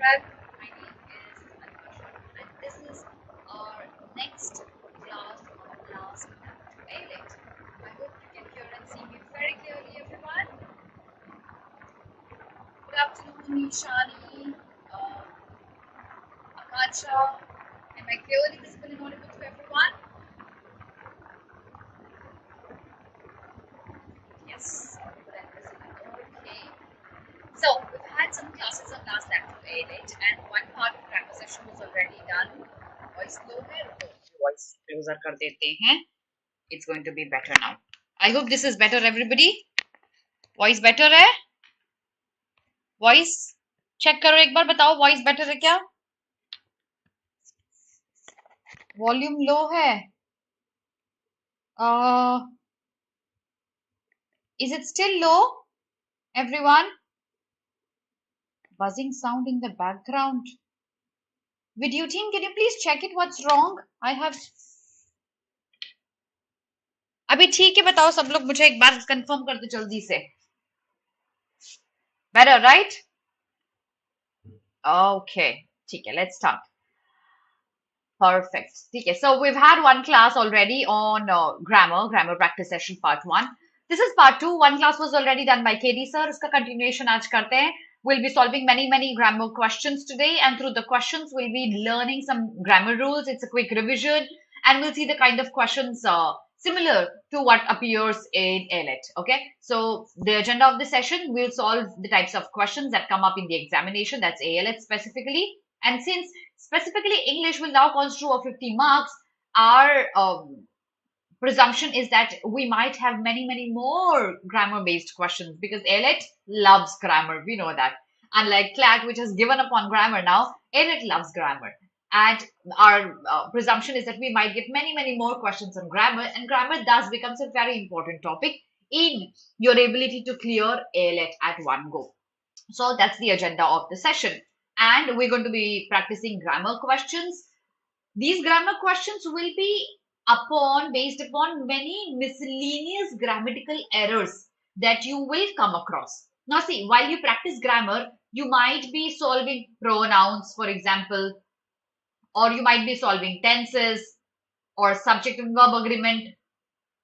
everyone. My name is Anusha, and this is our next class on last AILET. I hope you can hear and see me very clearly, everyone. Good afternoon, Nishani, Akansha. Am I clearly visible and audible to everyone? Yes, audible and visible. Okay. So we've had some classes on last active AILET, and one part of grammar session was already done. Voice low hai, रुको. Voice closer कर देते हैं. It's going to be better now. I hope this is better, everybody. Voice better है? Voice check करो एक बार, बताओ voice better है क्या? Volume low है. Is it still low, everyone? Buzzing sound in the background. Video team, can you please check it? What's wrong? I have. अभी ठीक है, बताओ सब लोग मुझे एक बार कंफर्म कर दो जल्दी से. Better, right? Okay, ठीक है, let's start. Perfect. Okay, so we've had one class already on grammar practice session part 1. This is part 2. One class was already done by KD sir. Uska continuation aaj karte hain. We'll be solving many grammar questions today, and through the questions we'll be learning some grammar rules. It's a quick revision, and we'll see the kind of questions similar to what appears in AILET. Okay, so the agenda of the session, we'll solve the types of questions that come up in the examination. That's AILET specifically. And since specifically English will now constitute of 50 marks, our presumption is that we might have many more grammar based questions, because AILET loves grammar. We know that. Unlike CLAT, which has given up on grammar now, AILET loves grammar. And our presumption is that we might get many more questions on grammar, and grammar thus becomes a very important topic in your ability to clear AILET at one go. So that's the agenda of the session. And we're going to be practicing grammar questions. These grammar questions will be based upon many miscellaneous grammatical errors that you will come across. Now see, while you practice grammar, you might be solving pronouns, for example, or you might be solving tenses or subject and verb agreement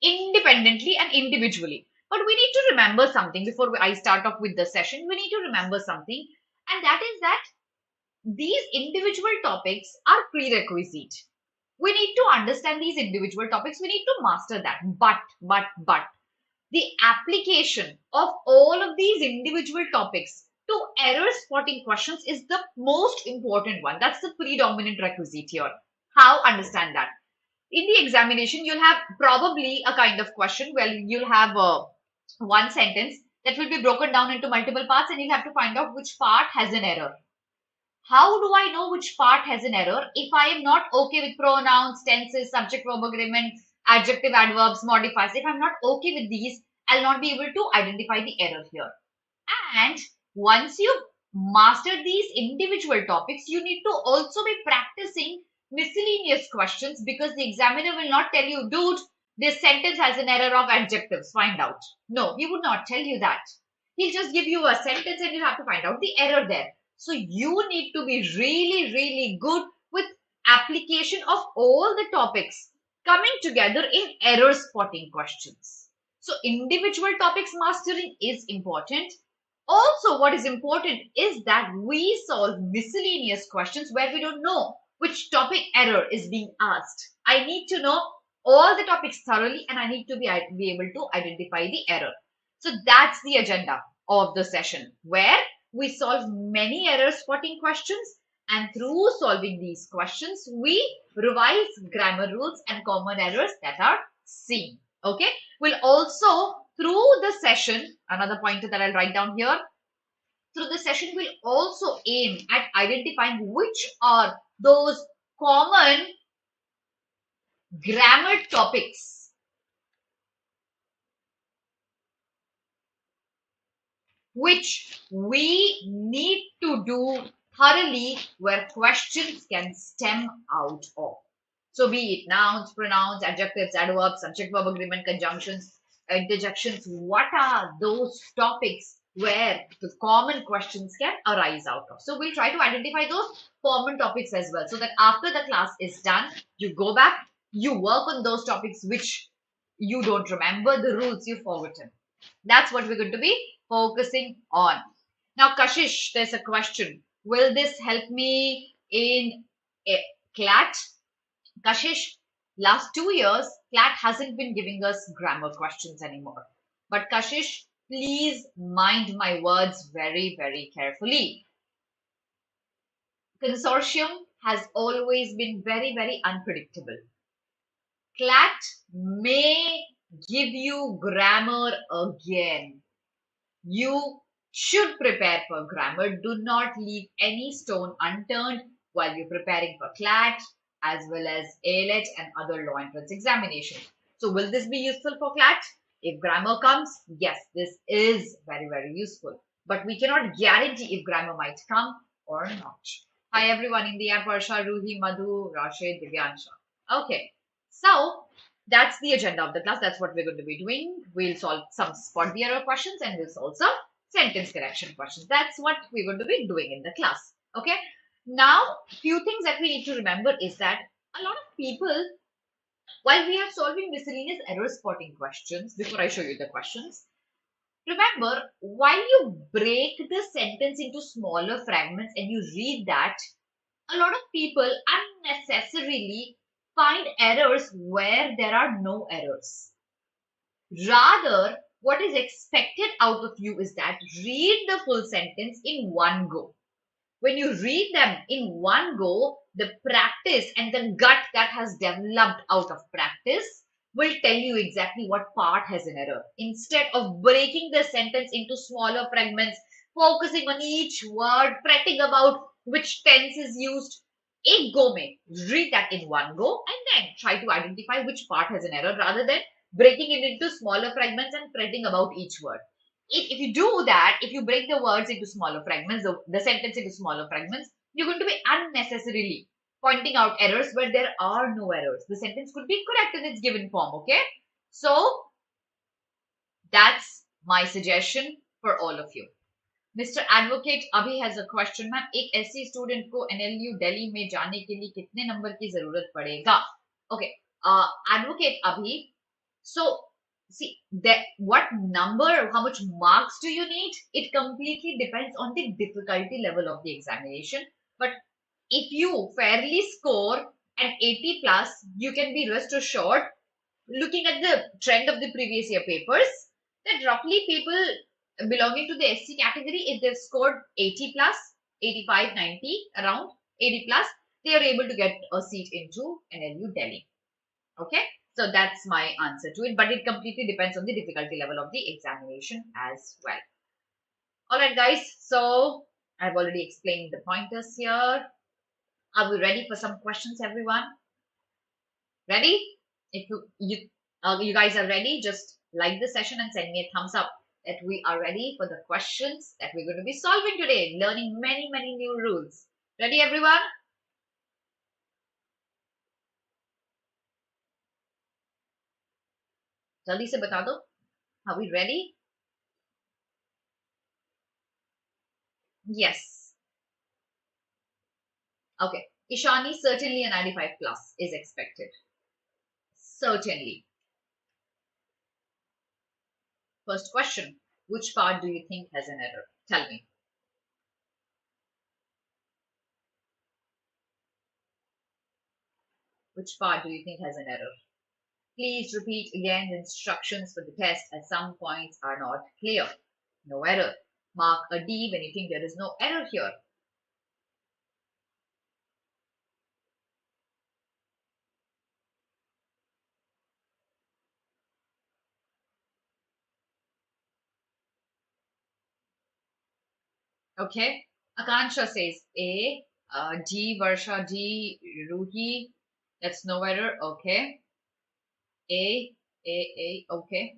independently and individually. But we need to remember something before I start off with the session. We need to remember something, and that is that these individual topics are prerequisite. We need to understand these individual topics. We need to master that. But the application of all of these individual topics to error spotting questions is the most important one. That's the predominant requisite here. How? Understand that. In the examination, you'll have probably a kind of question where you'll have one sentence that will be broken down into multiple parts, and you'll have to find out which part has an error. How do I know which part has an error? If I am not okay with pronouns, tenses, subject verb agreement, adjective, adverbs, modifiers, if I'm not okay with these, I'll not be able to identify the error here. And once you've mastered these individual topics, you need to also be practicing miscellaneous questions, because the examiner will not tell you, dude, this sentence has an error of adjectives, find out. No, he would not tell you that. He'll just give you a sentence and you have to find out the error there. So you need to be really good with application of all the topics coming together in error spotting questions. So individual topics mastering is important. Also, what is important is that we solve miscellaneous questions where we don't know which topic error is being asked. I need to know all the topics thoroughly, and I need to be able to identify the error. So that's the agenda of the session, where we solve many error spotting questions, and through solving these questions, we revise grammar rules and common errors that are seen. Okay. We'll also, through the session, another pointer that I'll write down here, through the session, we'll also aim at identifying which are those common grammar topics which we need to do thoroughly, where questions can stem out of. So be it nouns, pronouns, adjectives, adverbs, subject verb agreement, conjunctions, interjections. What are those topics where the common questions can arise out of. So we'll try to identify those common topics as well, so that after the class is done, you go back, you work on those topics which you don't remember, the rules you've forgotten. That's what we're going to be focusing on. Now, Kashish, there's a question. Will this help me in a CLAT? Kashish, last 2 years, CLAT hasn't been giving us grammar questions anymore. But Kashish, please mind my words very, very carefully. Consortium has always been very, very unpredictable. CLAT may give you grammar again. You should prepare for grammar. Do not leave any stone unturned while you're preparing for CLAT as well as AILET and other law entrance examinations. So will this be useful for CLAT? If grammar comes, yes, this is very, very useful. But we cannot guarantee if grammar might come or not. Hi everyone in the app, Varsha, Ruhi, Madhu, Rashid, Divyansha. Okay, so that's the agenda of the class. That's what we're going to be doing. We'll solve some spot the error questions and we'll solve some sentence correction questions. That's what we're going to be doing in the class. Okay. Now, few things that we need to remember is that a lot of people, while we are solving miscellaneous error spotting questions, before I show you the questions, remember, while you break the sentence into smaller fragments and you read that, a lot of people unnecessarily find errors where there are no errors. Rather, what is expected out of you is that read the full sentence in one go. When you read them in one go, the practice and the gut that has developed out of practice will tell you exactly what part has an error. Instead of breaking the sentence into smaller fragments, focusing on each word, fretting about which tense is used, एक go में read that in one go and then try to identify which part has an error rather than breaking it into smaller fragments and fretting about each word. If you do that, if you break the words into smaller fragments, the sentence into smaller fragments, you're going to be unnecessarily pointing out errors where there are no errors. The sentence could be correct in its given form, okay? So, that's my suggestion for all of you. Mr. Advocate अभी has a question, ma'am एक ऐसी student को NLU Delhi में जाने के लिए कितने number की जरूरत पड़ेगा? Okay, advocate अभी, so see that what number, how much marks do you need? It completely depends on the difficulty level of the examination. But if you fairly score an 80 plus, you can be rest assured, looking at the trend of the previous year papers, that roughly people belonging to the SC category, if they've scored 80 plus, 85, 90, around 80 plus, they are able to get a seat into NLU Delhi. Okay, so that's my answer to it, but it completely depends on the difficulty level of the examination as well. Alright guys, so I've already explained the pointers here. Are we ready for some questions, everyone? Ready? If you guys are ready, just like the session and send me a thumbs up that we are ready for the questions that we're going to be solving today, learning many, many new rules. Ready, everyone? Jaldi se bata do. Are we ready? Yes. Okay. Ishani, certainly a 95 plus is expected. Certainly. First question. Which part do you think has an error? Tell me. Which part do you think has an error? Please repeat again the instructions for the test as some points are not clear. No error. Mark a D when you think there is no error here. Okay. Akansha says A. D. Varsha D. Ruhi. That's no error. Okay. A. Okay.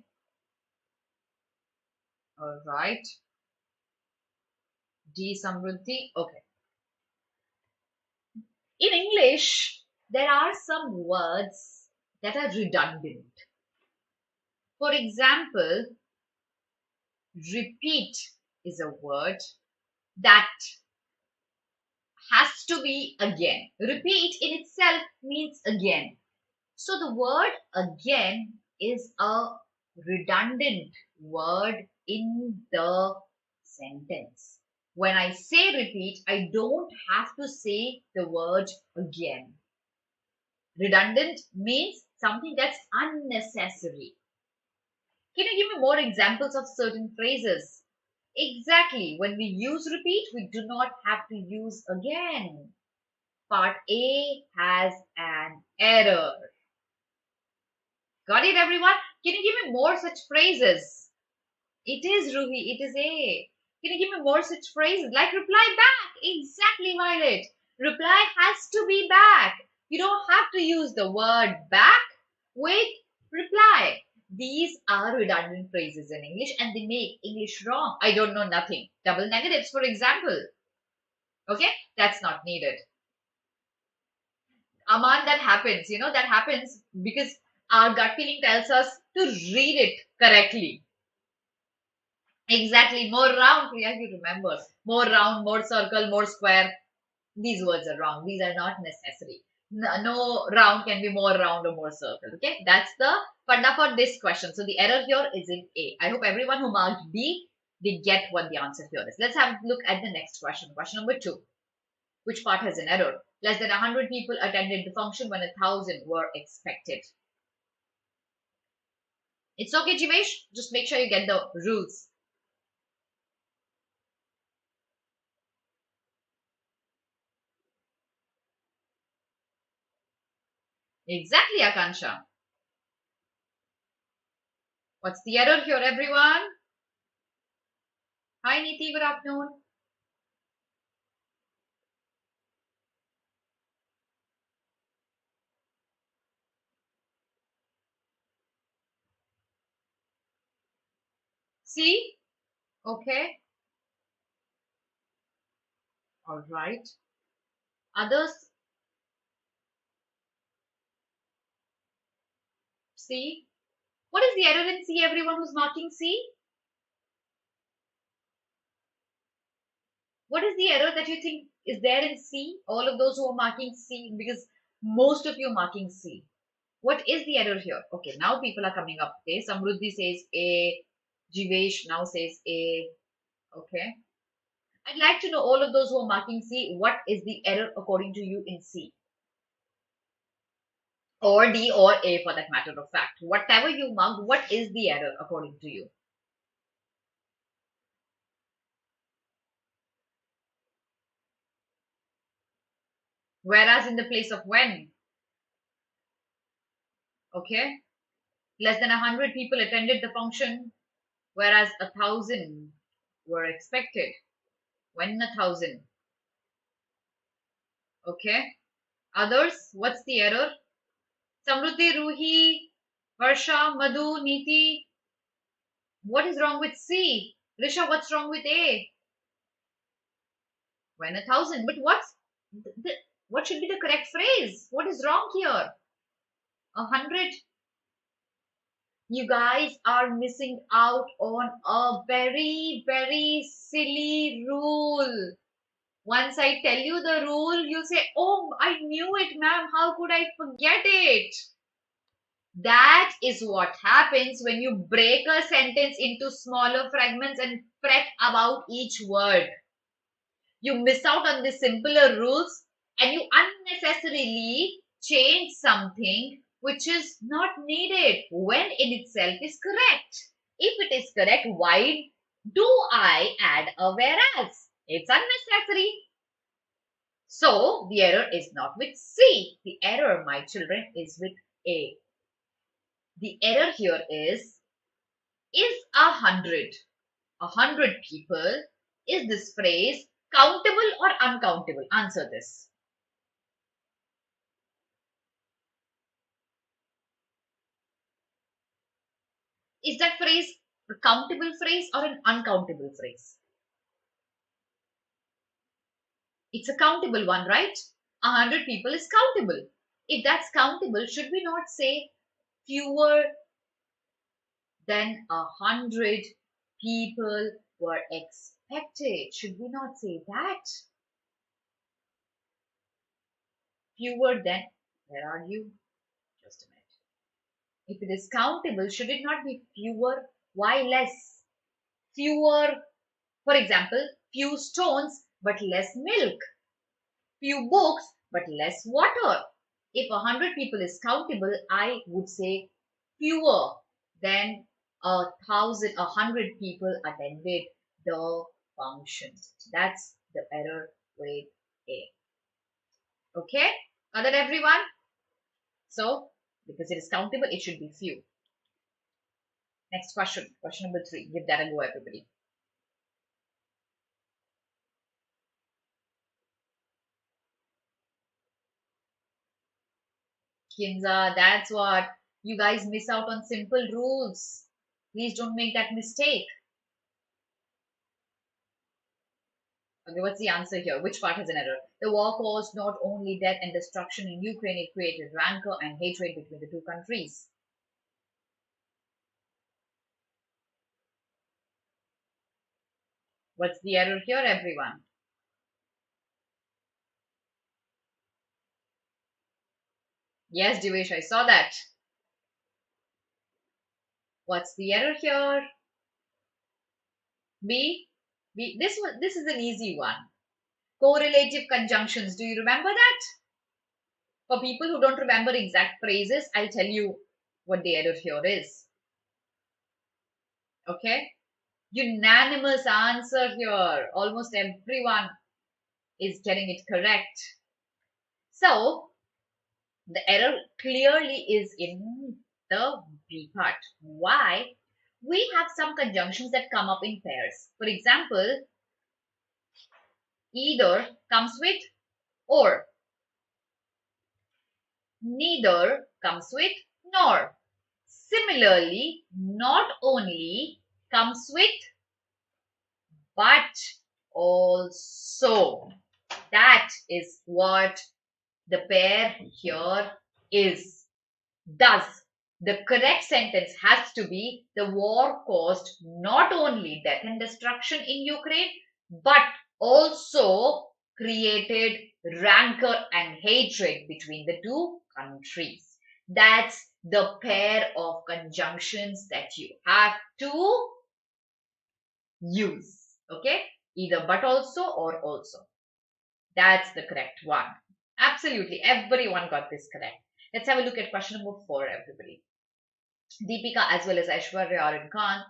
All right. D. Samruddhi. Okay. In English, there are some words that are redundant. For example, repeat is a word that has to be again. Repeat in itself means again. So the word again is a redundant word in the sentence. When I say repeat, I don't have to say the word again. Redundant means something that's unnecessary. Can you give me more examples of certain phrases? Exactly. When we use repeat, we do not have to use again. Part A has an error. Got it, everyone? Can you give me more such phrases? It is Ruhi. It is A. Can you give me more such phrases? Like reply back. Exactly, Violet. Reply has to be back. You don't have to use the word back with reply. These are redundant phrases in English and they make English wrong. I don't know nothing. Double negatives, for example. Okay? That's not needed. Aman, that happens. That happens because our gut feeling tells us to read it correctly. Exactly. More round, Priya, you remember. More round, more circle, more square. These words are wrong. These are not necessary. No round can be more round or more circle. Okay. That's the funda for this question. So the error here is in A. I hope everyone who marked B, they get what the answer here is. Let's have a look at the next question. Question number 2. Which part has an error? Less than 100 people attended the function when 1,000 were expected. It's okay, Jivesh. Just make sure you get the rules. Exactly, Akansha. What's the error here, everyone? Hi, Niti. Good afternoon. C? Okay. All right. Others? C? What is the error in C, everyone who's marking C? What is the error that you think is there in C? All of those who are marking C, because most of you are marking C. What is the error here? Okay, now people are coming up. Okay, Samruddhi says A. Jivesh now says A. Okay. I'd like to know all of those who are marking C, what is the error according to you in C? Or D or A for that matter of fact. Whatever you marked, what is the error according to you? Whereas in the place of when? Okay. Less than 100 people attended the function, whereas 1,000 were expected. When 1,000? Okay. Others, what's the error? Samruddhi, Ruhi, Varsha, Madhu, Niti. What is wrong with C? Risha, what's wrong with A? When 1,000. But what should be the correct phrase? What is wrong here? 100. You guys are missing out on a very, very silly rule. Once I tell you the rule, you say, oh, I knew it, ma'am. How could I forget it? That is what happens when you break a sentence into smaller fragments and fret about each word. You miss out on the simpler rules and you unnecessarily change something which is not needed when in itself is correct. If it is correct, why do I add a whereas? It's unnecessary. So the error is not with C. The error, my children, is with A. The error here is 100 people, is this phrase countable or uncountable? Answer this. Is that phrase a countable phrase or an uncountable phrase? It's a countable one, right? 100 people is countable. If that's countable, should we not say fewer than 100 people were expected. Should we not say that? Fewer than, where are you? Just a minute. If it is countable, should it not be fewer? Why less? Fewer, for example, few stones but less milk. Few books but less water. If 100 people is countable, I would say fewer than 1,000 people attended the functions. That's the error with A. Okay? Got that, everyone? So, because it is countable, it should be few. Next question. Question number 3. Give that a go, everybody. Kinza, that's what. You guys miss out on simple rules. Please don't make that mistake. Okay, what's the answer here? Which part has an error? The war caused not only death and destruction in Ukraine, it created rancor and hatred between the two countries. What's the error here, everyone? Yes, Devesh, I saw that. What's the error here? B? B. This is an easy one. Correlative conjunctions. Do you remember that? For people who don't remember exact phrases, I'll tell you what the error here is. Okay? Unanimous answer here. Almost everyone is getting it correct. So, the error clearly is in the B part. Why? We have some conjunctions that come up in pairs. For example, either comes with or. Neither comes with nor. Similarly, not only comes with but also. That is what the pair here is. Thus, the correct sentence has to be the war caused not only death and destruction in Ukraine, but also created rancor and hatred between the two countries. That's the pair of conjunctions that you have to use. Okay? Either but also or also. That's the correct one. Absolutely. Everyone got this correct. Let's have a look at question number 4, everybody. Deepika as well as Aishwarya are in Cannes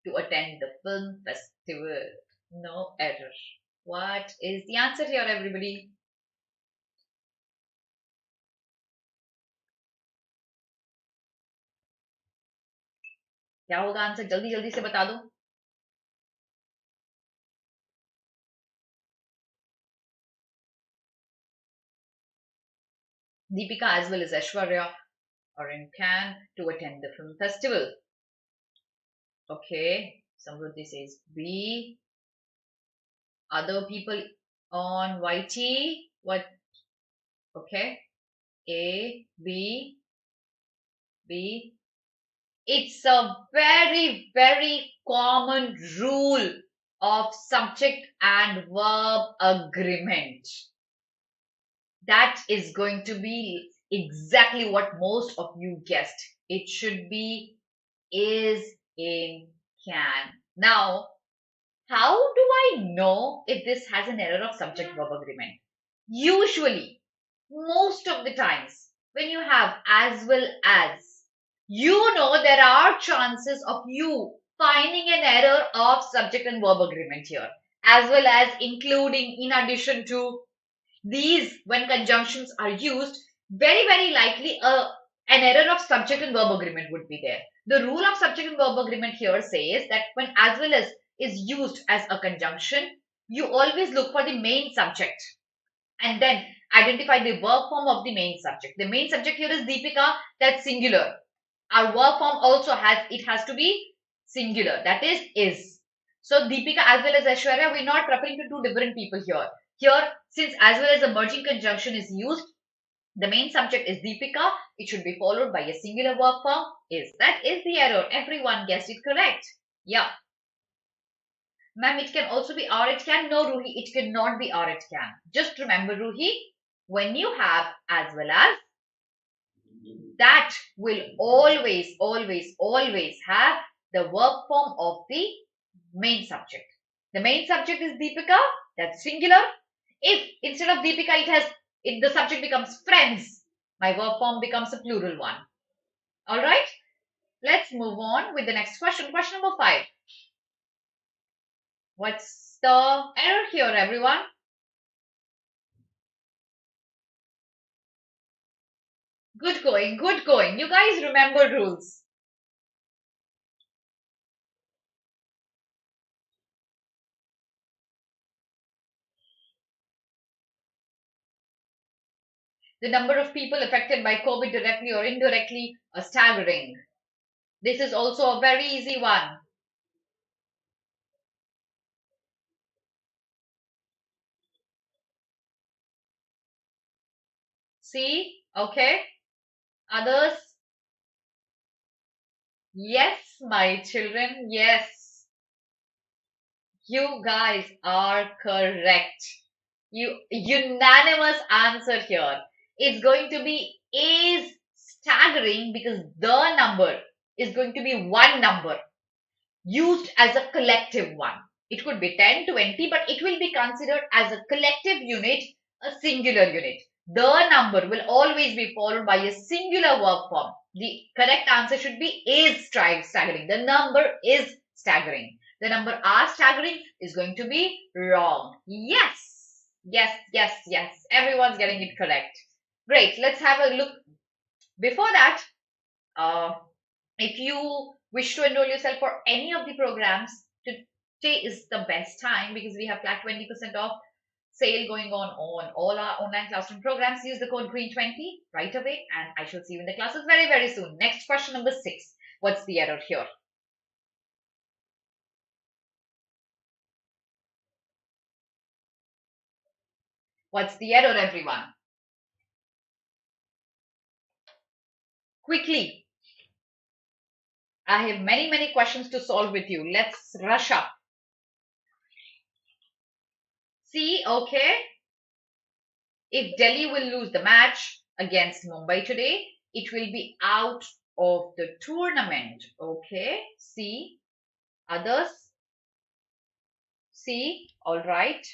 to attend the film festival. No error. What is the answer here, everybody? क्या होगा answer? जल्दी जल्दी से बता दो. Deepika as well as Aishwarya are in Cannes to attend the film festival. Okay, Samruddhi says B. Other people on YT, what? Okay, A, B, B. It's a very, very common rule of subject and verb agreement. That is going to be exactly what most of you guessed. It should be is, in, can. Now, how do I know if this has an error of subject verb agreement? Usually, most of the times, when you have as well as, you know there are chances of you finding an error of subject and verb agreement here, as well as including in addition to these. When conjunctions are used, very, very likely an error of subject and verb agreement would be there. The rule of subject and verb agreement here says that when as well as is used as a conjunction, you always look for the main subject and then identify the verb form of the main subject. The main subject here is Deepika, that's singular. Our verb form also has to be singular, that is. So Deepika as well as Aishwarya, we're not referring to two different people here. Here, since as well as a merging conjunction is used, the main subject is Deepika, it should be followed by a singular verb form is. That is the error. Everyone guessed it correct. Yeah. Ma'am, it can also be or it can. No, Ruhi, it cannot be or it can. Just remember, Ruhi, when you have as well as, that will always, always, always have the verb form of the main subject. The main subject is Deepika, that's singular. If instead of Deepika, the subject becomes friends, my verb form becomes a plural one. All right, let's move on with the next question. Question number 5. What's the error here, everyone? Good going, good going. You guys remember rules. The number of people affected by COVID directly or indirectly are staggering. This is also a very easy one. See? Okay. Others? Yes, my children. Yes. You guys are correct. You unanimous answer here. It's going to be is staggering because the number is going to be one number used as a collective one. It could be 10, 20, but it will be considered as a collective unit, a singular unit. The number will always be followed by a singular verb form. The correct answer should be is staggering. The number is staggering. The number are staggering is going to be wrong. Yes. Yes, yes, yes. Everyone's getting it correct. Great. Let's have a look. Before that, uh, if you wish to enroll yourself for any of the programs, today is the best time because we have flat 20% off sale going on all our online classroom programs. Use the code GREEN20 right away, and I shall see you in the classes very, very soon. Next question number 6. What's the error here? What's the error, everyone? Quickly. I have many, many questions to solve with you. Let's rush up. See, okay. If Delhi will lose the match against Mumbai today, it will be out of the tournament. Okay. See, others. See, all right.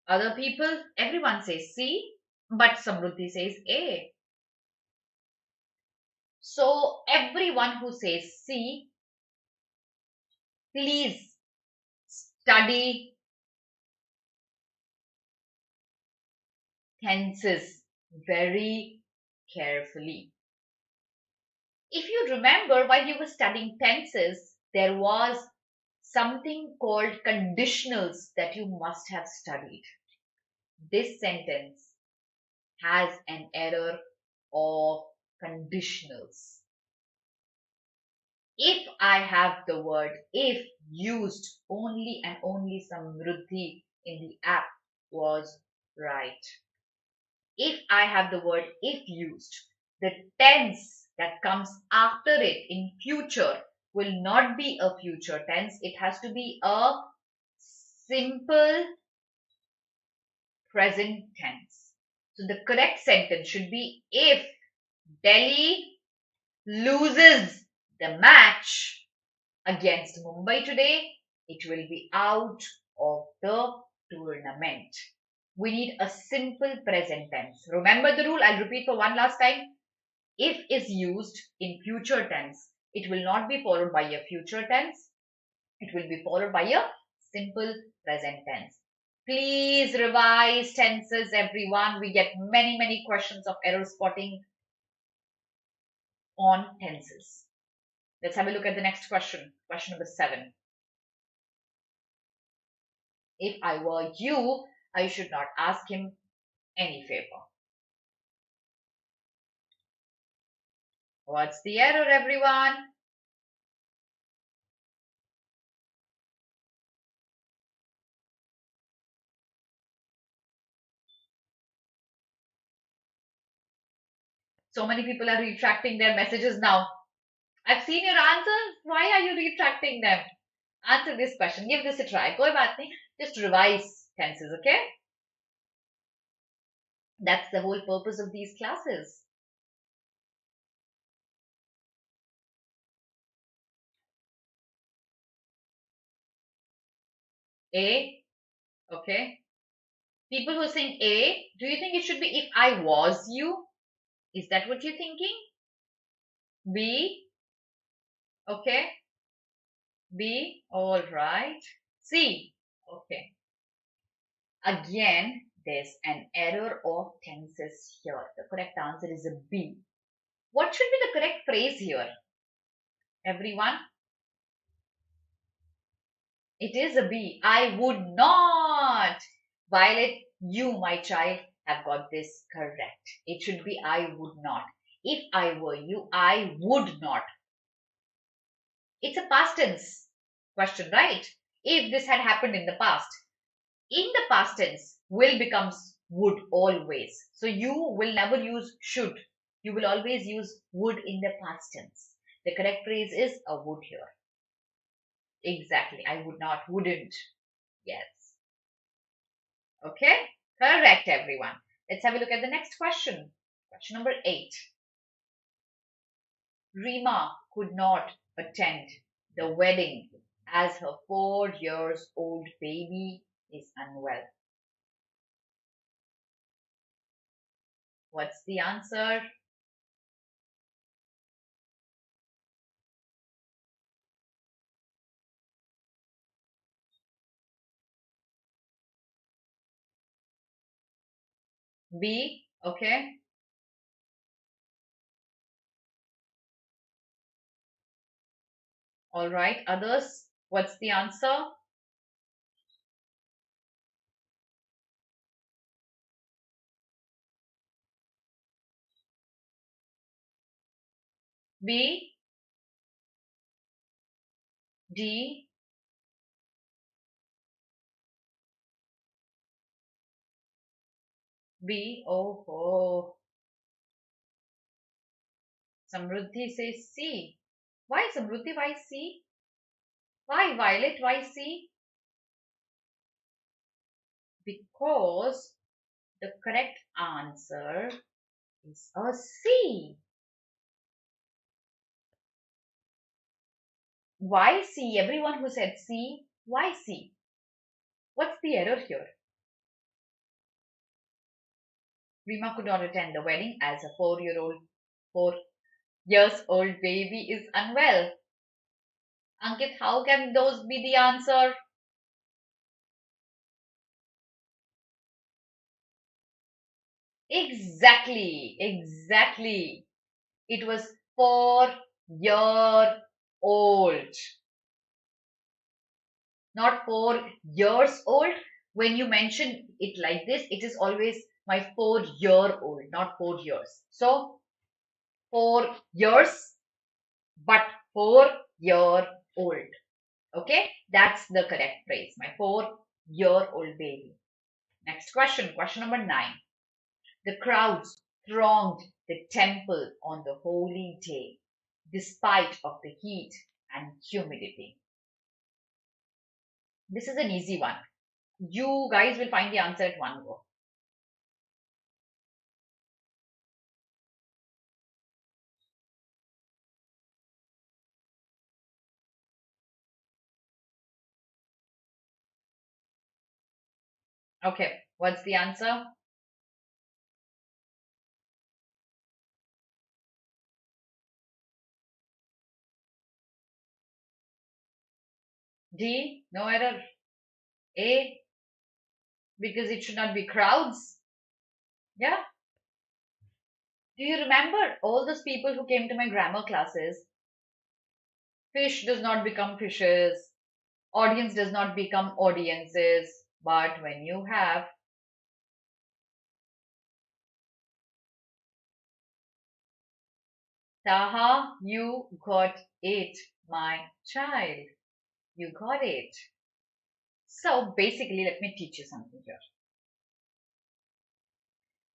Other people, everyone says C, but Samruddhi says A. So everyone who says C, please study tenses very carefully. If you remember, while you were studying tenses, there was something called conditionals that you must have studied. This sentence has an error of conditionals. If I have the word if used, only and only Samruddhi in the app was right. If I have the word if used, the tense that comes after it in future will not be a future tense. It has to be a simple present tense. So the correct sentence should be if Delhi loses the match against Mumbai today, it will be out of the tournament. We need a simple present tense. Remember the rule? I'll repeat for one last time. If is used in future tense, it will not be followed by a future tense. It will be followed by a simple present tense. Please revise tenses, everyone. We get many, many questions of error spotting on tenses. Let's have a look at the next question. Question number 7. If I were you, I should not ask him any favor. What's the error, everyone? So many people are retracting their messages now. I've seen your answers. Why are you retracting them? Answer this question. Give this a try. कोई बात नहीं. Just revise tenses, okay? That's the whole purpose of these classes. A, okay. People who are saying A, do you think it should be if I was you? Is that what you're thinking? B, okay. B, all right. C, okay. Again, there's an error of tenses here. The correct answer is a B. What should be the correct phrase here? Everyone? It is a B. I would not. Violet, you, my child, have got this correct. It should be I would not. If I were you, I would not. It's a past tense question, right? If this had happened in the past, in the past tense, will becomes would always. So you will never use should. You will always use would in the past tense. The correct phrase is a would here. Exactly. I would not, wouldn't. Yes. Okay? Correct, everyone. Let's have a look at the next question. Question number 8. Rima could not attend the wedding as her 4-year-old baby is unwell. What's the answer? B. Okay. All right. Others, what's the answer? B, D, B. Oh, oh. Samruddhi says C. Why Samruddhi? Why C? Why Violet? Why C? Because the correct answer is a C. Why C? Everyone who said C, why C? What's the error here? Rima could not attend the wedding as a 4 years old baby is unwell. Ankit, how can those be the answer? Exactly, exactly. It was 4-year-old, not 4 years old. When you mention it like this, it is always my 4-year-old, not 4 years. So 4 years, but 4-year-old. Okay, that's the correct phrase. My 4-year-old baby. Next question, question number 9. The crowds thronged the temple on the holy day, despite of the heat and humidity. This is an easy one. You guys will find the answer at one go. Okay, what's the answer? D, no error. A, because it should not be crowds. Yeah. Do you remember all those people who came to my grammar classes? Fish does not become fishes. Audience does not become audiences. But when you have Taha, you got it, my child. You got it. So basically, let me teach you something here.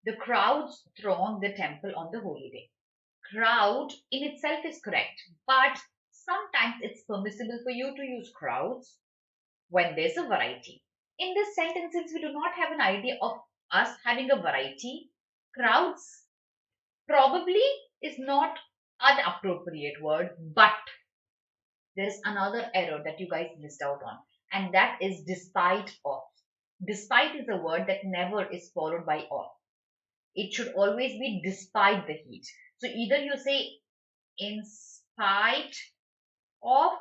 The crowds throng the temple on the holy day. Crowd in itself is correct, but Sometimes it's permissible for you to use crowds when there's a variety. In this sentence, since we do not have an idea of us having a variety, crowds probably is not an appropriate word, but there's another error that you guys missed out on, and that is despite of. Despite is a word that never is followed by of. It should always be despite the heat. So either you say in spite of,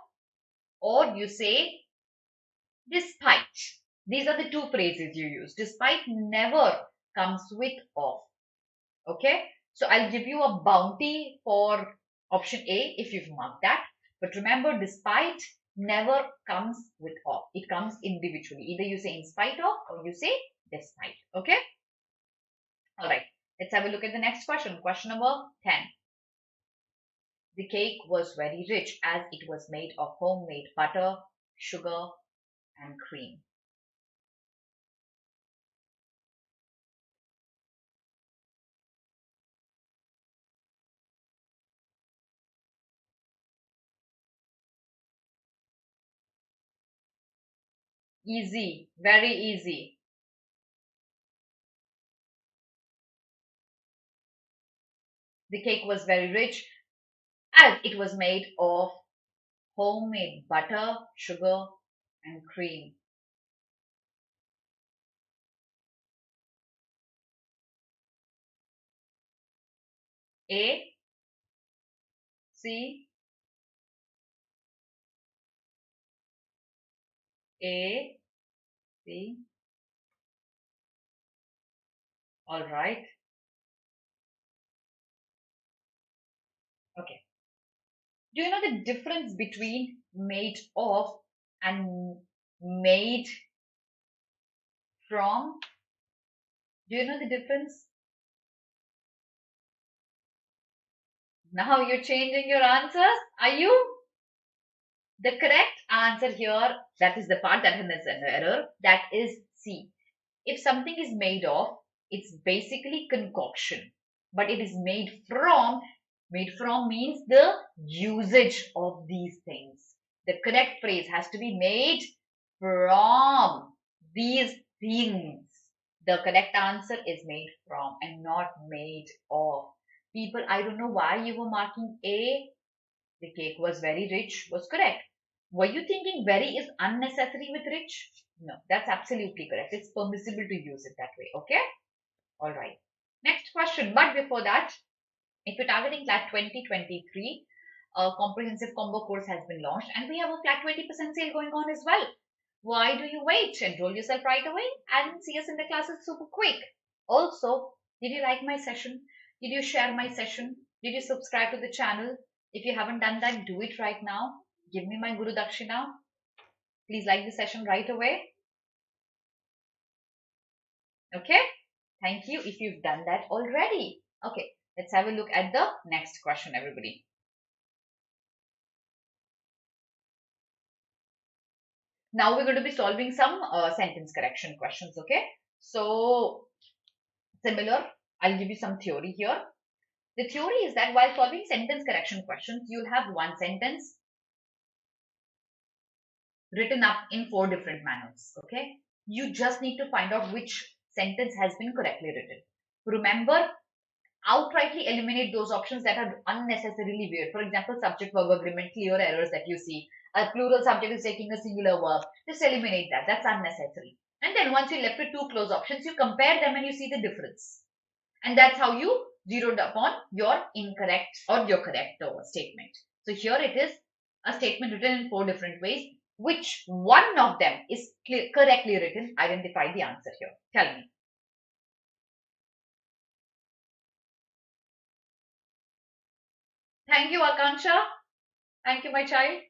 or you say despite. These are the two phrases you use. Despite never comes with of. Okay. So I'll give you a bounty for option A if you've marked that. But remember, despite never comes with of. It comes individually. Either you say in spite of or you say despite. Okay. All right. Let's have a look at the next question. Question number 10. The cake was very rich as it was made of homemade butter, sugar, and cream. Easy, very easy. The cake was very rich as it was made of homemade butter, sugar, and cream. A, C, A, C. All right. Okay. Do you know the difference between made of and made from? Do you know the difference? Now you're changing your answers. Are you? The correct answer here, that is the part that has an error, that is C. If something is made of, it's basically concoction, but it is made from. Made from means the usage of these things. The correct phrase has to be made from these things. The correct answer is made from and not made of. People, I don't know why you were marking A. The cake was very rich was correct. Were you thinking very is unnecessary with rich? No, that's absolutely correct. It's permissible to use it that way. Okay. All right. Next question. But before that, if you're targeting CLAT 2023, a comprehensive combo course has been launched and we have a flat 20% sale going on as well. Why do you wait? Enroll yourself right away and see us in the classes super quick. Also, did you like my session? Did you share my session? Did you subscribe to the channel? If you haven't done that, do it right now. Give me my Guru Dakshina. Please like the session right away. Okay. Thank you if you've done that already. Okay. Let's have a look at the next question, everybody. Now we're going to be solving some sentence correction questions. Okay. So similar, I'll give you some theory here. The theory is that while solving sentence correction questions, you'll have one sentence written up in 4 different manners. Okay. You just need to find out which sentence has been correctly written. Remember, outrightly eliminate those options that are unnecessarily weird. For example, subject verb agreement, clear errors that you see. A plural subject is taking a singular verb. Just eliminate that. That's unnecessary. And then once you're left with 2 close options, you compare them and you see the difference. And that's how you zeroed upon your incorrect or your correct statement. So here it is a statement written in 4 different ways. Which one of them is correctly written? Identify the answer here. Tell me. Thank you, Akansha. Thank you, my child.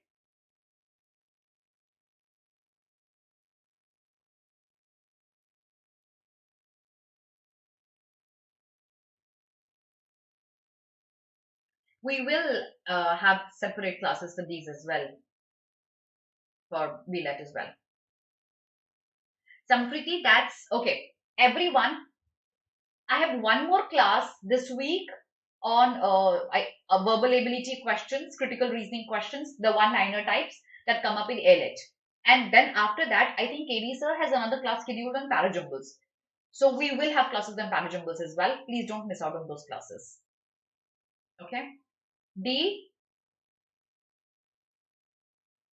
We will have separate classes for these as well, for BLET as well. Sampriti, that's okay. Everyone, I have one more class this week on verbal ability questions, critical reasoning questions, the one-liner types that come up in AILET. And then after that, I think KD sir has another class scheduled on parajumbles. So we will have classes on parajumbles as well. Please don't miss out on those classes. Okay. D,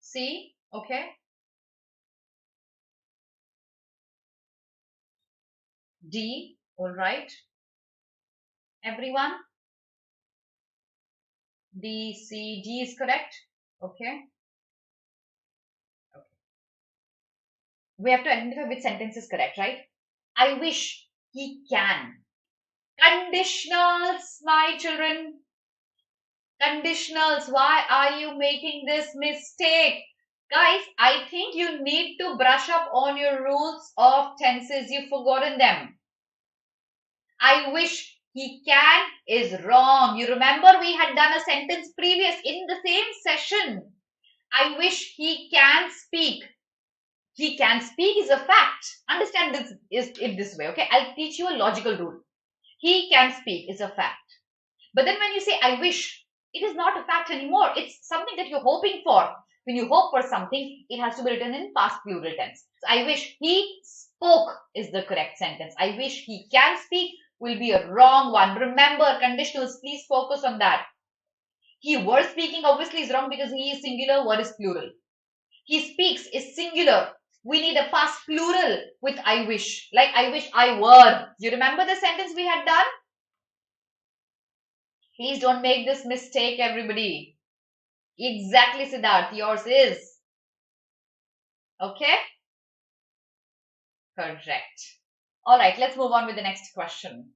C, okay. D, all right. Everyone, D, C, D is correct. Okay. Okay. We have to identify which sentence is correct, right? I wish he can. Conditionals, my children. Conditionals. Why are you making this mistake? Guys, I think you need to brush up on your rules of tenses. You've forgotten them. I wish he can is wrong. You remember we had done a sentence previous in the same session. I wish he can speak. He can speak is a fact. Understand this is it this way, okay? I'll teach you a logical rule. He can speak is a fact. But then when you say I wish, it is not a fact anymore. It's something that you're hoping for. When you hope for something, it has to be written in past plural tense. So I wish he spoke is the correct sentence. I wish he can speak will be a wrong one. Remember, conditionals, please focus on that. He were speaking obviously is wrong because he is singular, were is plural. He speaks is singular. We need a past plural with I wish. Like I wish I were. You remember the sentence we had done? Please don't make this mistake, everybody. Exactly, Siddharth. Yours is. Okay? Correct. All right, let's move on with the next question.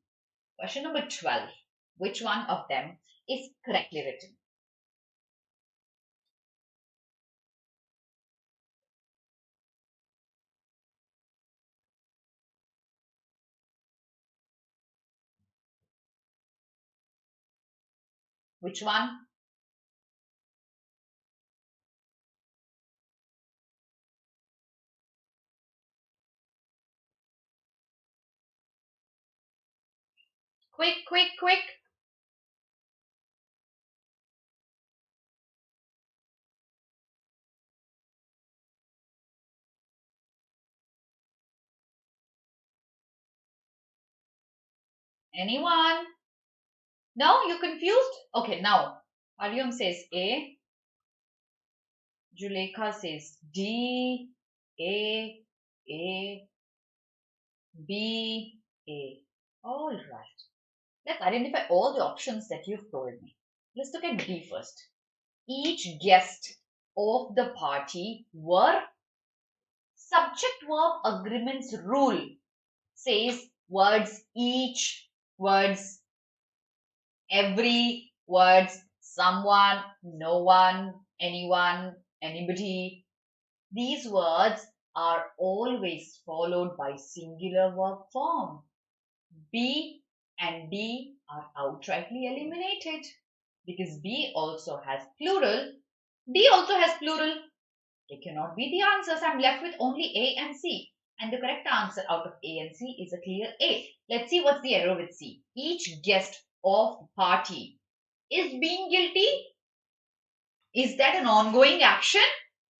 Question number 12. Which one of them is correctly written? Which one? Quick, quick, quick. Anyone? No, you confused? Okay, now. Arium says A. Julekha says D. A. A. B. A. All right. Let's identify all the options that you've told me. Let's look at D first. Each guest of the party were subject verb agreements rule says words each, words every, words someone, no one, anyone, anybody. These words are always followed by singular verb form. B and D are outrightly eliminated because B also has plural. D also has plural. They cannot be the answers. I'm left with only A and C. And the correct answer out of A and C is a clear A. Let's see what's the error with C. Each guest of party is being guilty. Is that an ongoing action?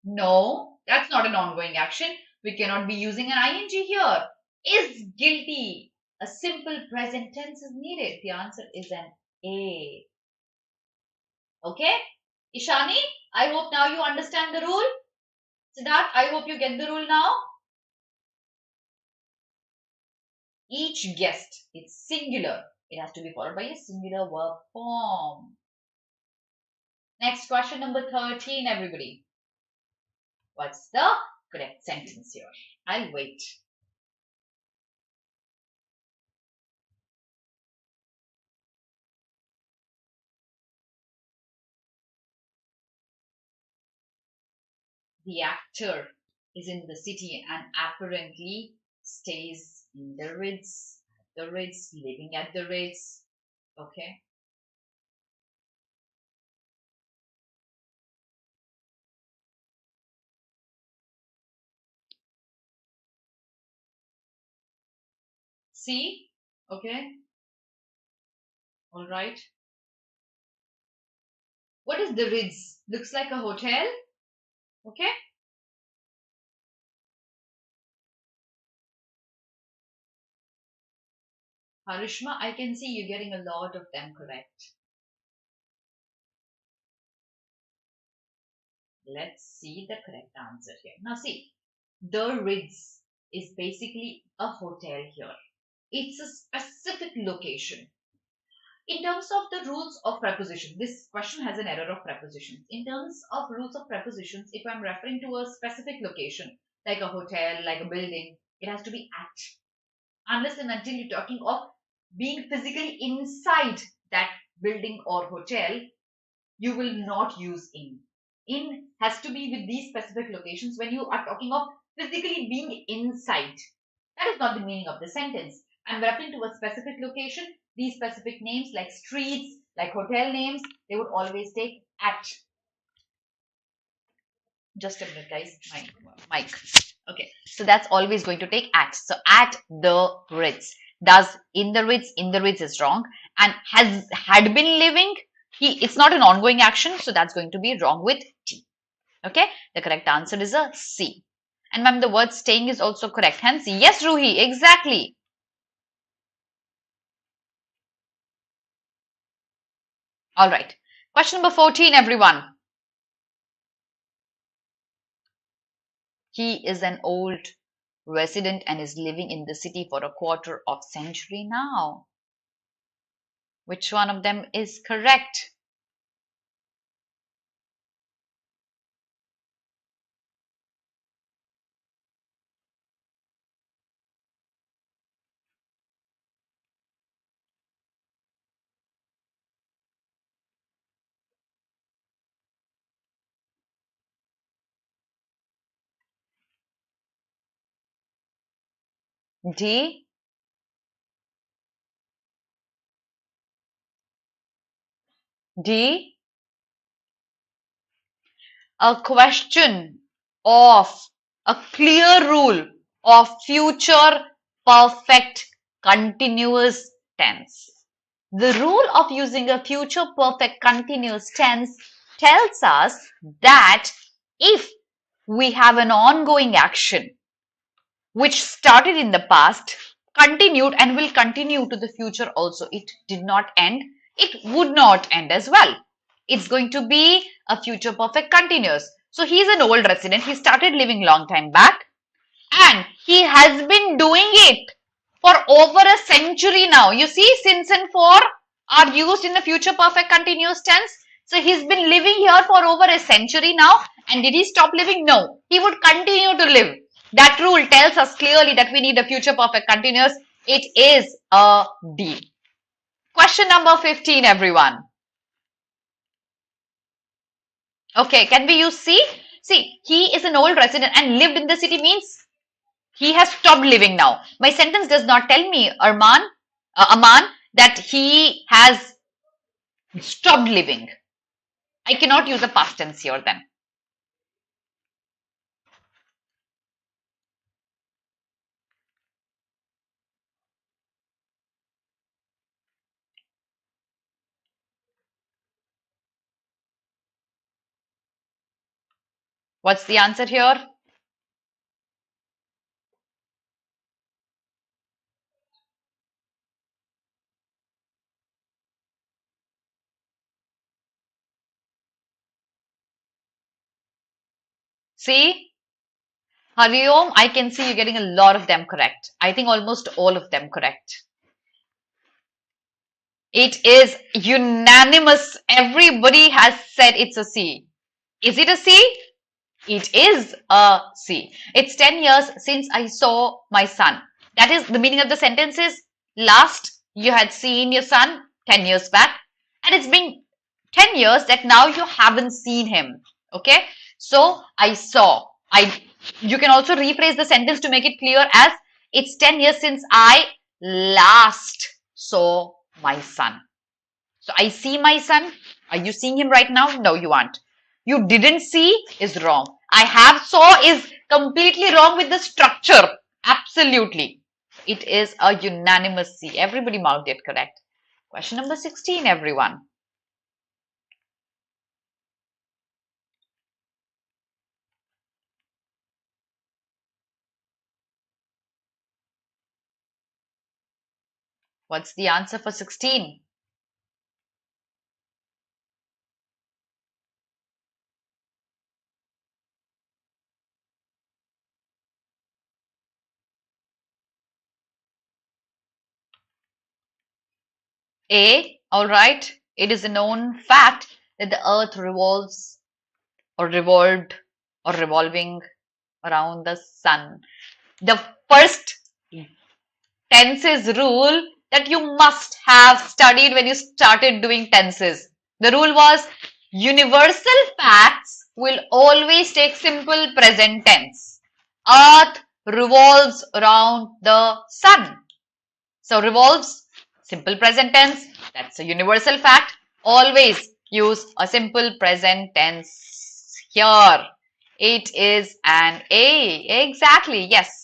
No, that's not an ongoing action. We cannot be using an ing here. Is guilty. A simple present tense is needed. The answer is an A. Okay? Ishani, I hope now you understand the rule. Siddharth, I hope you get the rule now. Each guest, it's singular. It has to be followed by a singular verb form. Next question number 13, everybody. What's the correct sentence here? I'll wait. The actor is in the city and apparently stays in the Ritz, living at the Ritz. Okay. C. Okay. All right. What is the Ritz? Looks like a hotel. Okay. Harishma, I can see you're getting a lot of them correct. Let's see the correct answer here. Now see, the Ritz is basically a hotel here. It's a specific location. In terms of the rules of preposition, this question has an error of prepositions. In terms of rules of prepositions, if I'm referring to a specific location, like a hotel, like a building, it has to be at. Unless and until you're talking of being physically inside that building or hotel, you will not use in. In has to be with these specific locations when you are talking of physically being inside. That is not the meaning of the sentence. I'm referring to a specific location. These specific names like streets, like hotel names, they would always take at. Just a minute, guys. My mic. Okay, so that's always going to take at. So at the Ritz. Does in the Ritz is wrong, and had been living. It's not an ongoing action, so that's going to be wrong with T. Okay, the correct answer is a C. And ma'am, the word staying is also correct. Hence, yes, Ruhi, exactly. All right. Question number 14, everyone. He is an old resident and is living in the city for a quarter of century now. Which one of them is correct? D. D. A question of a clear rule of future perfect continuous tense. The rule of using a future perfect continuous tense tells us that if we have an ongoing action which started in the past, continued and will continue to the future also, it did not end, it would not end as well. It's going to be a future perfect continuous. So he's an old resident. He started living long time back and he has been doing it for over a century now. You see, since and for are used in the future perfect continuous tense. So he's been living here for over a century now. And did he stop living? No. He would continue to live. That rule tells us clearly that we need a future perfect continuous. It is a D. Question number 15, everyone. Okay, can we use C? See, he is an old resident and lived in the city means he has stopped living now. My sentence does not tell me, Aman, that he has stopped living. I cannot use a past tense here then. What's the answer here? See? Hariom, I can see you're getting a lot of them correct. I think almost all of them correct. It is unanimous. Everybody has said it's a C. Is it a C? It is a C. It's 10 years since I saw my son. That is the meaning of the sentence is last you had seen your son 10 years back and it's been 10 years that now you haven't seen him. Okay. So I saw. You can also rephrase the sentence to make it clear as it's 10 years since I last saw my son. So I see my son. Are you seeing him right now? No, you aren't. You didn't see is wrong. I have saw is completely wrong with the structure. Absolutely. It is a unanimous C. Everybody marked it correct. Question number 16, everyone. What's the answer for 16? A. All right. It is a known fact that the earth revolves or revolved or revolving around the sun. The first tenses rule that you must have studied when you started doing tenses. The rule was universal facts will always take simple present tense. Earth revolves around the sun. So revolves, simple present tense, that's a universal fact. Always use a simple present tense here. It is an A. Exactly, yes.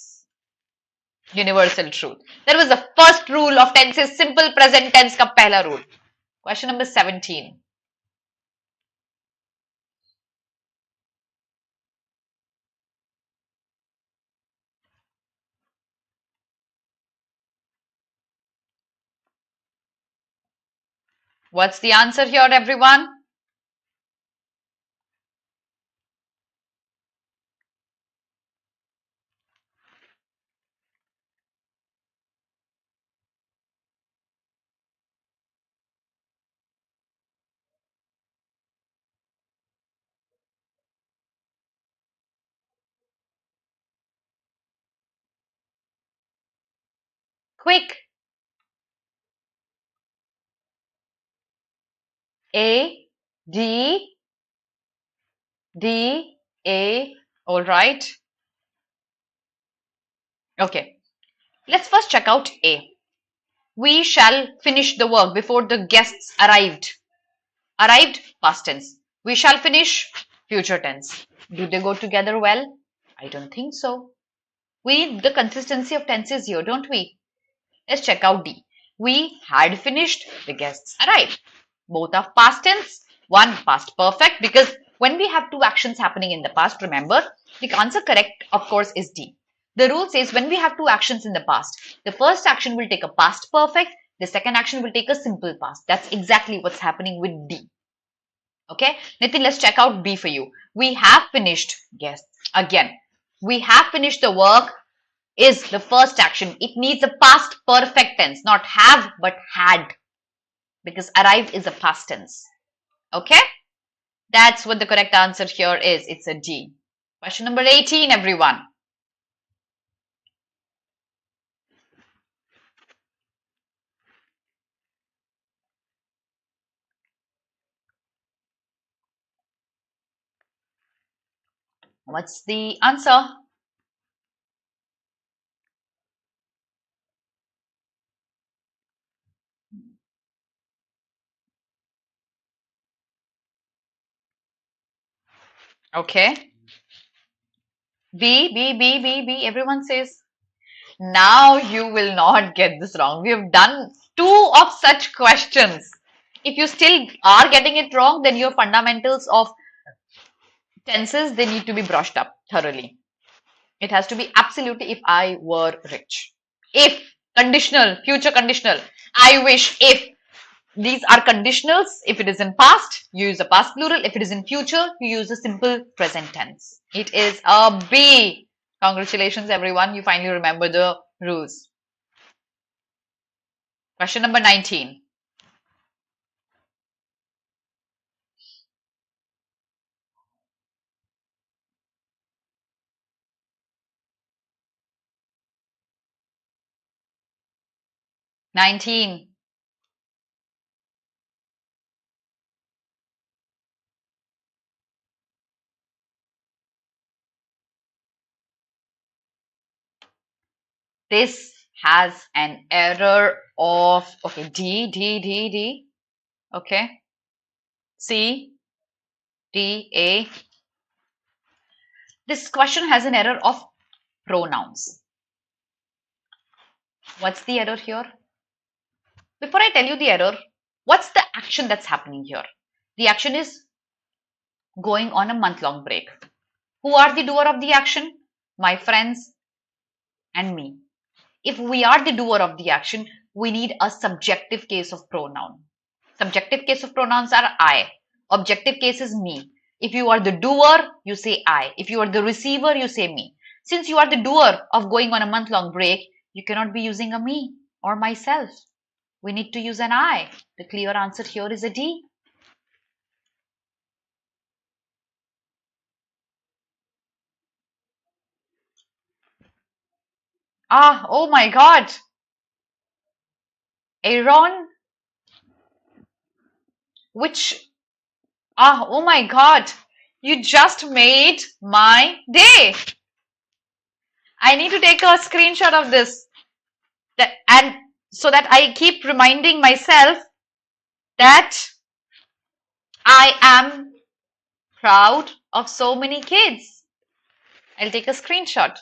Universal truth. That was the first rule of tenses, simple present tense ka pehla rule. Question number 17. What's the answer here, everyone? Quick. A, D, D, A. All right. Okay. Let's first check out A. We shall finish the work before the guests arrived. Arrived, past tense. We shall finish, future tense. Do they go together well? I don't think so. We need the consistency of tenses here, don't we? Let's check out D. We had finished, the guests arrived. Both are past tense, one past perfect, because when we have two actions happening in the past, remember, the answer correct, of course, is D. The rule says when we have two actions in the past, the first action will take a past perfect, the second action will take a simple past. That's exactly what's happening with D. Okay, Nitin, let's check out B for you. We have finished, yes, again, we have finished the work is the first action. It needs a past perfect tense, not have but had, because arrived is a past tense. Okay, that's what the correct answer here is. It's a D. Question number 18, everyone. What's the answer? Okay. B, B, B, B, B. Everyone says. Now you will not get this wrong. We have done two of such questions. If you still are getting it wrong, then your fundamentals of tenses, they need to be brushed up thoroughly. It has to be absolutely if I were rich. If, conditional, future conditional. I wish if. These are conditionals. If it is in past, you use a past plural. If it is in future, you use a simple present tense. It is a B. Congratulations, everyone. You finally remember the rules. Question number 19. This has an error of, okay, D. Okay. C, D, A. This question has an error of pronouns. What's the error here? Before I tell you the error, what's the action that's happening here? The action is going on a month-long break. Who are the doer of the action? My friends and me. If we are the doer of the action, we need a subjective case of pronoun. Subjective case of pronouns are I. Objective case is me. If you are the doer, you say I. If you are the receiver, you say me. Since you are the doer of going on a month-long break, you cannot be using a me or myself. We need to use an I. The clear answer here is a D. Oh my God. Aaron, oh my God. You just made my day. I need to take a screenshot of this. And so that I keep reminding myself that I am proud of so many kids. I'll take a screenshot.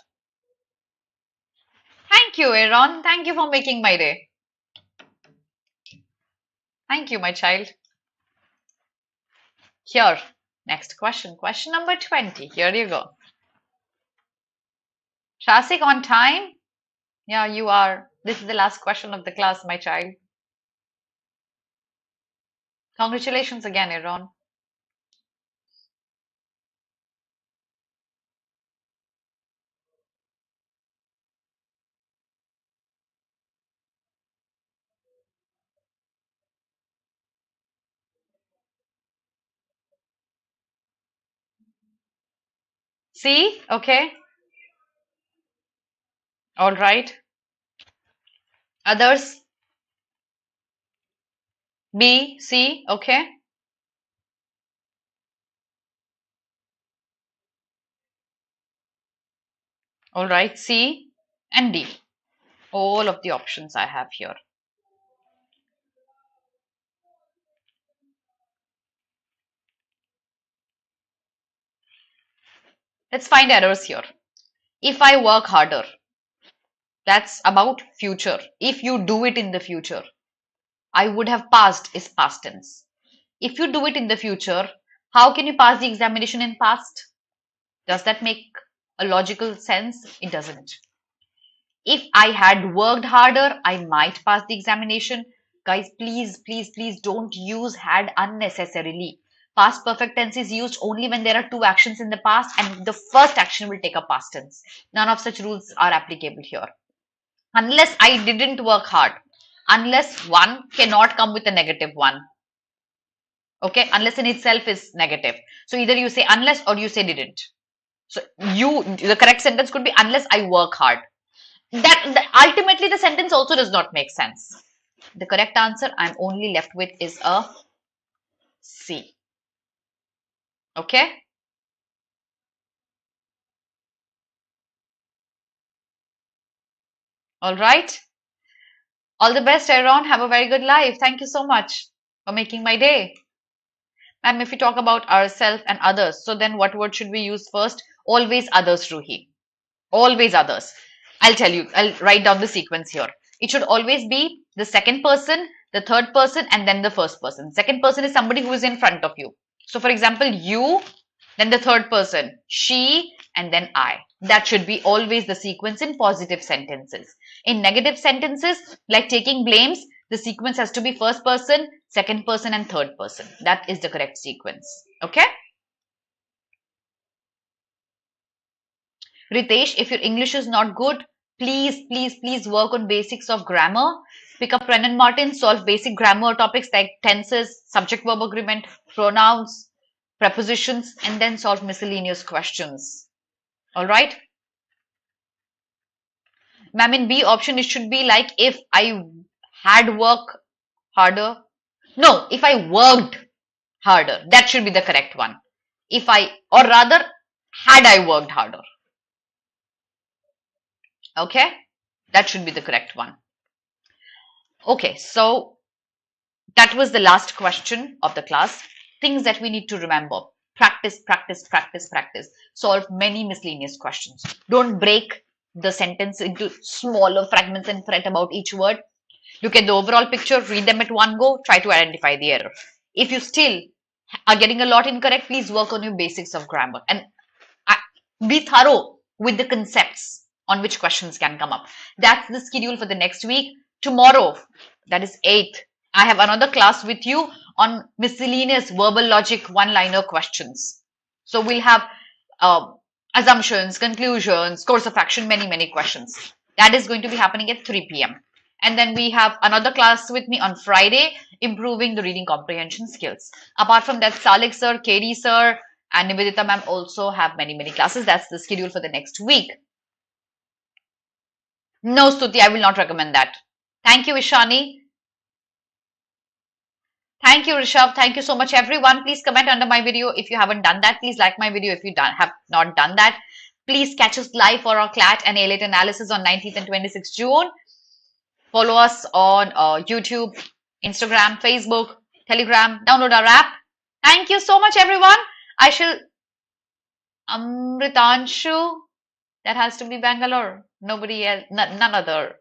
Thank you, Aaron. Thank you for making my day. Thank you, my child. Here, next question. Question number 20. Here you go. Traffic on time? Yeah, you are. This is the last question of the class, my child. Congratulations again, Aaron. C? Okay. All right. Others? B, C? Okay. All right. C and D. All of the options I have here. Let's find errors here. If I work harder, that's about future. If you do it in the future, I would have passed is past tense. If you do it in the future, how can you pass the examination in past? Does that make a logical sense? It doesn't. If I had worked harder, I might pass the examination. Guys, please, please, please don't use had unnecessarily. Past perfect tense is used only when there are two actions in the past and the first action will take a past tense. None of such rules are applicable here. Unless I didn't work hard. Unless one cannot come with a negative one. Okay, unless in itself is negative. So either you say unless or you say didn't. So the correct sentence could be unless I work hard. Ultimately the sentence also does not make sense. The correct answer I'm only left with is a C. Okay. All right. All the best, Aaron. Have a very good life. Thank you so much for making my day. And if we talk about ourselves and others, so then what word should we use first? Always others, Ruhi. Always others. I'll tell you. I'll write down the sequence here. It should always be the second person, the third person, and then the first person. Second person is somebody who is in front of you. So for example, you, then the third person, she, and then I. That should be always the sequence in positive sentences. In negative sentences, like taking blames, the sequence has to be first person, second person, and third person. That is the correct sequence. Okay? Ritesh, if your English is not good, please, please, please work on basics of grammar. Pick up Brennan Martin, solve basic grammar topics like tenses, subject-verb agreement, pronouns, prepositions, and then solve miscellaneous questions. All right? Ma'am, in B option, it should be like if I had worked harder. No, if I worked harder. That should be the correct one. Or rather, had I worked harder. Okay, that should be the correct one. Okay, so that was the last question of the class. Things that we need to remember. Practice, practice, practice, practice. Solve many miscellaneous questions. Don't break the sentence into smaller fragments and fret about each word. Look at the overall picture, read them at one go, try to identify the error. If you still are getting a lot incorrect, please work on your basics of grammar and be thorough with the concepts on which questions can come up. That's the schedule for the next week. tomorrow, that is 8th, I have another class with you on miscellaneous verbal logic one-liner questions. So we'll have uh, assumptions, conclusions, course of action, many questions. That is going to be happening at 3 p.m. And then we have another class with me on Friday, improving the reading comprehension skills. Apart from that, Salik sir, KD sir, and Nivedita ma'am also have many classes. That's the schedule for the next week. No, Stuti, I will not recommend that. Thank you, Ishani. Thank you, Rishabh. Thank you so much, everyone. Please comment under my video if you haven't done that. Please like my video if you have not done that. Please catch us live for our CLAT and AILET analysis on 19th and 26th June. Follow us on YouTube, Instagram, Facebook, Telegram. Download our app. Thank you so much, everyone. I shall Amritanshu. That has to be Bangalore. Nobody else, none other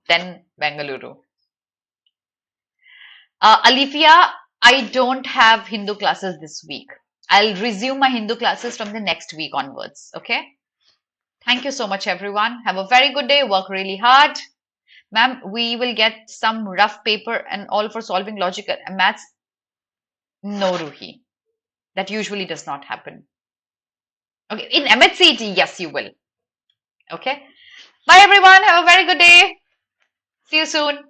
than Bengaluru. Alifia, I don't have Hindu classes this week. I'll resume my Hindu classes from the next week onwards. Okay. Thank you so much, everyone. Have a very good day. Work really hard. Ma'am, we will get some rough paper and all for solving logic and maths. No, Ruhi. That usually does not happen. Okay. In MHCET, yes, you will. Okay. Bye, everyone. Have a very good day. See you soon.